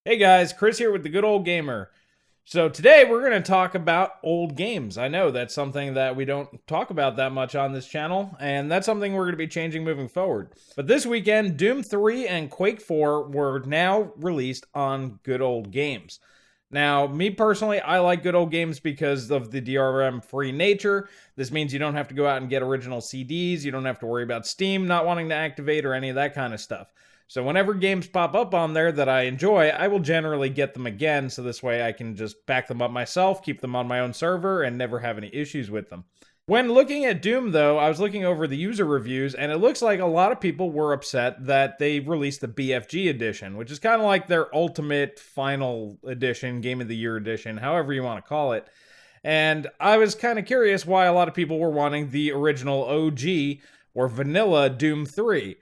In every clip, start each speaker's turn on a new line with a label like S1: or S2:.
S1: Hey guys, Chris here with the Good Old Gamer. So today we're going to talk about old games. I know that's something that we don't talk about that much on this channel, and that's something we're going to be changing moving forward. But this weekend, Doom 3 and Quake 4 were now released on Good Old Games. Now, me personally, I like Good Old Games because of the DRM-free nature. This means you don't have to go out and get original CDs, you don't have to worry about Steam not wanting to activate or any of that kind of stuff. So whenever games pop up on there that I enjoy, I will generally get them again, so this way I can just back them up myself, keep them on my own server, and never have any issues with them. When looking at Doom, though, I was looking over the user reviews, and it looks like a lot of people were upset that they released the BFG Edition, which is kind of like their ultimate final edition, Game of the Year edition, however you want to call it. And I was kind of curious why a lot of people were wanting the original OG, or vanilla Doom 3.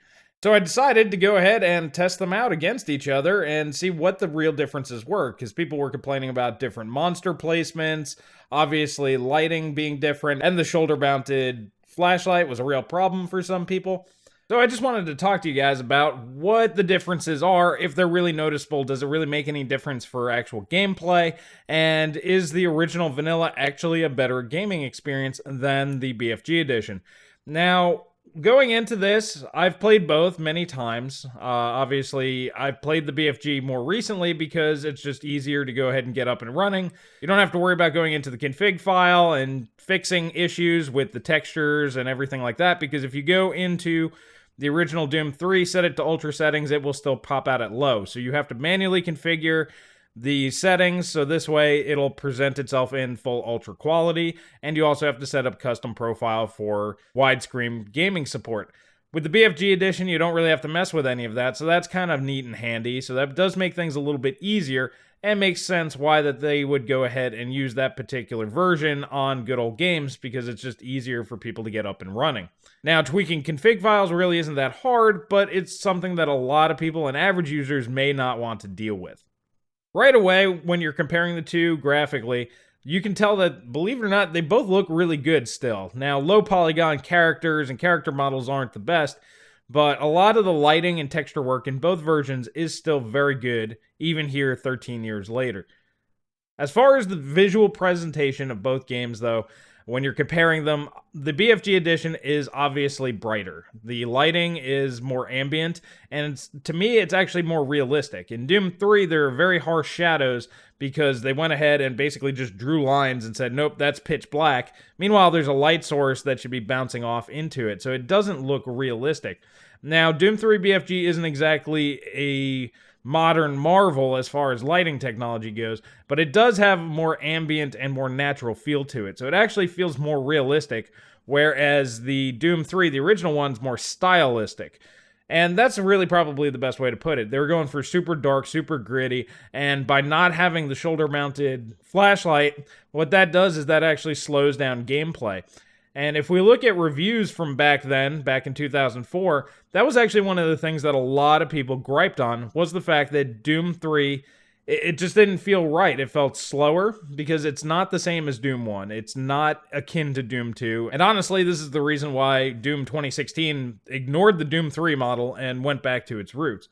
S1: So I decided to go ahead and test them out against each other and see what the real differences were, because people were complaining about different monster placements, obviously lighting being different, and the shoulder-mounted flashlight was a real problem for some people. So I just wanted to talk to you guys about what the differences are, if they're really noticeable, does it really make any difference for actual gameplay, and is the original vanilla actually a better gaming experience than the BFG edition? Now, going into this, I've played both many times. Obviously, I've played the BFG more recently because it's just easier to go ahead and get up and running. You don't have to worry about going into the config file and fixing issues with the textures and everything like that, because if you go into the original Doom 3, set it to ultra settings, it will still pop out at low. So you have to manually configure the settings, so this way it'll present itself in full ultra quality, and you also have to set up custom profile for widescreen gaming support. With the BFG edition, you don't really have to mess with any of that, so that's kind of neat and handy. So that does make things a little bit easier, and makes sense why that they would go ahead and use that particular version on Good Old Games, because it's just easier for people to get up and running. Now, tweaking config files really isn't that hard, but it's something that a lot of people and average users may not want to deal with. Right away, when you're comparing the two graphically, you can tell that, believe it or not, they both look really good still. Now, low polygon characters and character models aren't the best, but a lot of the lighting and texture work in both versions is still very good, even here 13 years later. As far as the visual presentation of both games, though, when you're comparing them, the BFG edition is obviously brighter. The lighting is more ambient, and to me, it's actually more realistic. In Doom 3, there are very harsh shadows because they went ahead and basically just drew lines and said, nope, that's pitch black. Meanwhile, there's a light source that should be bouncing off into it, so it doesn't look realistic. Now, Doom 3 BFG isn't exactly a modern marvel as far as lighting technology goes, but it does have a more ambient and more natural feel to it. So it actually feels more realistic, whereas the Doom 3, the original one's more stylistic. And that's really probably the best way to put it. They were going for super dark, super gritty, and by not having the shoulder-mounted flashlight, what that does is that actually slows down gameplay. And if we look at reviews from back then, back in 2004, that was actually one of the things that a lot of people griped on, was the fact that Doom 3, it just didn't feel right. It felt slower because it's not the same as Doom 1. It's not akin to Doom 2. And honestly, this is the reason why Doom 2016 ignored the Doom 3 model and went back to its roots.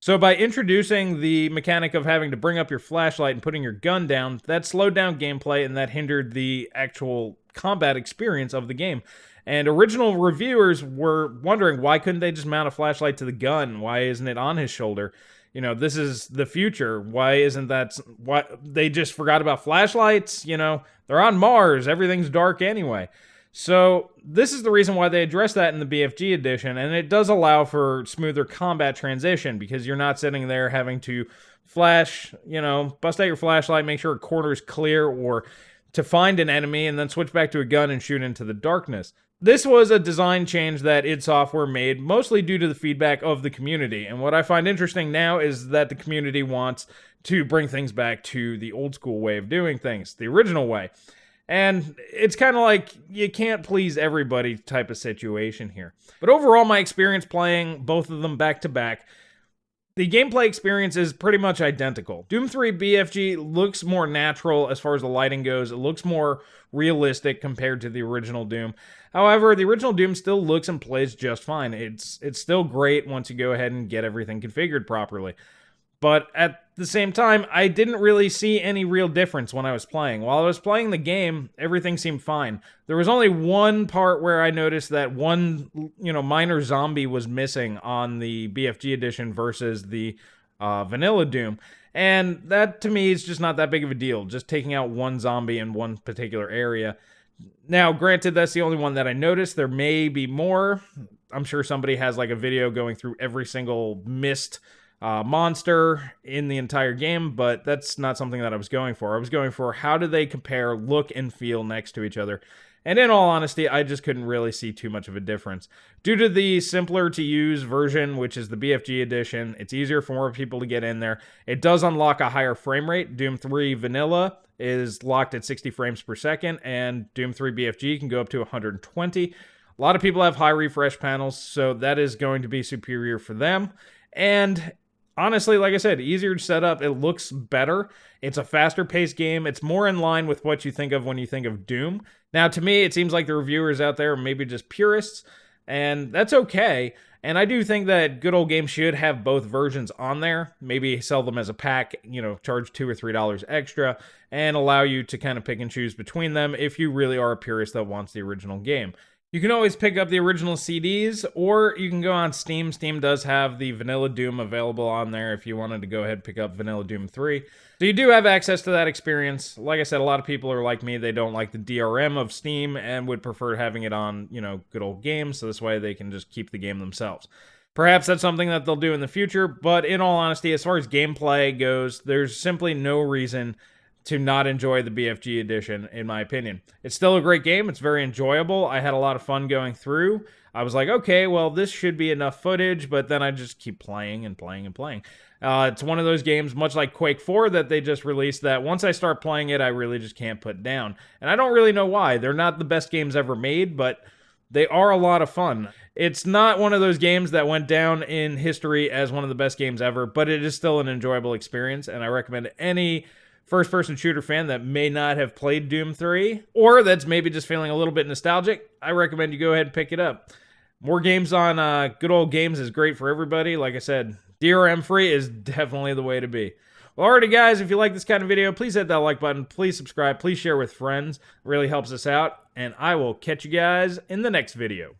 S1: So by introducing the mechanic of having to bring up your flashlight and putting your gun down, that slowed down gameplay and that hindered the actual combat experience of the game. And original reviewers were wondering, why couldn't they just mount a flashlight to the gun? Why isn't it on his shoulder? You know, this is the future. Why isn't that... Why they just forgot about flashlights? You know, they're on Mars. Everything's dark anyway. So this is the reason why they addressed that in the BFG edition, and it does allow for smoother combat transition, because you're not sitting there having to flash, you know, bust out your flashlight, make sure a corner is clear, or to find an enemy and then switch back to a gun and shoot into the darkness. This was a design change that id Software made, mostly due to the feedback of the community, and what I find interesting now is that the community wants to bring things back to the old school way of doing things, the original way. And it's kind of like you can't please everybody type of situation here. But overall, my experience playing both of them back to back, the gameplay experience is pretty much identical. Doom 3 BFG looks more natural as far as the lighting goes. It looks more realistic compared to the original Doom. However, the original Doom still looks and plays just fine. It's still great once you go ahead and get everything configured properly. But at the same time, I didn't really see any real difference when I was playing. While I was playing the game, everything seemed fine. There was only one part where I noticed that one, minor zombie was missing on the BFG edition versus the vanilla Doom. And that, to me, is just not that big of a deal. Just taking out one zombie in one particular area. Now, granted, that's the only one that I noticed. There may be more. I'm sure somebody has like a video going through every single missed monster in the entire game, but that's not something that I was going for. I was going for how do they compare look and feel next to each other. And in all honesty, I just couldn't really see too much of a difference. Due to the simpler to use version, which is the BFG edition, it's easier for more people to get in there. It does unlock a higher frame rate. Doom 3 Vanilla is locked at 60 frames per second, and Doom 3 BFG can go up to 120. A lot of people have high refresh panels, so that is going to be superior for them. And honestly, like I said, easier to set up. It looks better. It's a faster paced game. It's more in line with what you think of when you think of Doom. Now, to me, it seems like the reviewers out there are maybe just purists, and that's okay. And I do think that Good Old Games should have both versions on there. Maybe sell them as a pack, charge $2 or $3 extra, and allow you to kind of pick and choose between them if you really are a purist that wants the original game. You can always pick up the original CDs, or you can go on Steam. Steam does have the Vanilla Doom available on there if you wanted to go ahead and pick up Vanilla Doom 3. So you do have access to that experience. Like I said, a lot of people are like me. They don't like the DRM of Steam and would prefer having it on, Good Old Games, so this way they can just keep the game themselves. Perhaps that's something that they'll do in the future, but in all honesty, as far as gameplay goes, there's simply no reason to not enjoy the BFG edition, in my opinion. It's still a great game. It's very enjoyable. I had a lot of fun going through. I was like, okay, well, this should be enough footage, but then I just keep playing and playing and playing. It's one of those games, much like Quake 4 that they just released, that once I start playing it, I really just can't put down. And I don't really know why. They're not the best games ever made, but they are a lot of fun. It's not one of those games that went down in history as one of the best games ever, but it is still an enjoyable experience, and I recommend any first-person shooter fan that may not have played Doom 3, or that's maybe just feeling a little bit nostalgic, I recommend you go ahead and pick it up. More games on Good Old Games is great for everybody. Like I said, DRM-free is definitely the way to be. Well, alrighty guys, if you like this kind of video, please hit that like button, please subscribe, please share with friends. It really helps us out, and I will catch you guys in the next video.